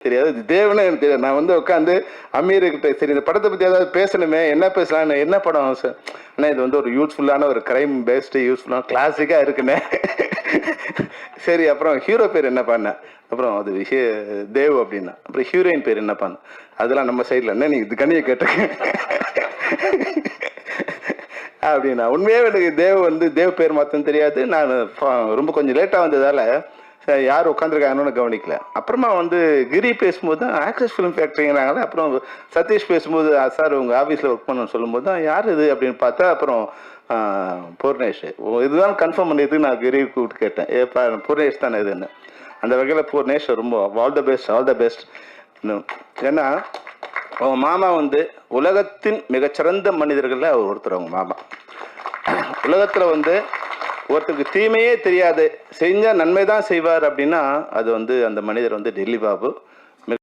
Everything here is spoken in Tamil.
தெரியாது, தேவனே எனக்கு தெரியாது. நான் வந்து உட்காந்து அமீர்கிட்ட சரி இந்த படத்தை பற்றி ஏதாவது பேசணுமே, என்ன பேசலான்னு, என்ன படம் சார் அண்ணா இது வந்து ஒரு யூஸ்ஃபுல்லான ஒரு கிரைம் பேஸ்டு யூஸ்ஃபுல்லான கிளாசிக்காக இருக்குண்ணே. சரி அப்புறம் ஹீரோ பேர் என்ன பண்ண, அப்புறம் அது தேவ் அப்படின்னா, அப்புறம் ஹீரோயின் பேர் என்ன பண்ண, அதெல்லாம் நம்ம சைடில் என்ன நீ இது கண்ணியை கேட்டிருக்கேன் அப்படின்னா. உண்மையாக எனக்கு தேவ் பேர் மாத்தம் தெரியாது. நான் ரொம்ப கொஞ்சம் லேட்டாக வந்ததால யார் உட்காந்துருக்காங்கன்னு கவனிக்கல. அப்புறமா வந்து கிரி பேசும்போது தான் ஆக்ட்ரஸ் ஃபிலிம் ஃபேக்ட்ரிங்கிறாங்களே, அப்புறம் சதீஷ் பேசும்போது சார் உங்கள் ஆஃபீஸில் ஒர்க் பண்ணணும்னு சொல்லும்போது தான் யார் இது அப்படின்னு பார்த்தா அப்புறம் பூர்ணேஷ். இதுதான் கன்ஃபார்ம் பண்ணியதுக்கு நான் கிரி கூப்பிட்டு கேட்டேன், ஏப்பா பூர்ணேஷ் தானே இதுன்னு. அந்த வகையில் பூர்ணேஷ் ரொம்ப ஆல் த பெஸ்ட். ஏன்னா அவங்க மாமா வந்து உலகத்தின் மிகச்சிறந்த மனிதர்களில் அவர் ஒருத்தர். அவங்க மாமா உலகத்தில் வந்து ஒருத்தருக்கு தீமையே தெரியாது, செஞ்சால் நன்மை தான் செய்வார் அப்படின்னா அது வந்து அந்த மனிதர் வந்து டெல்லி பாபு.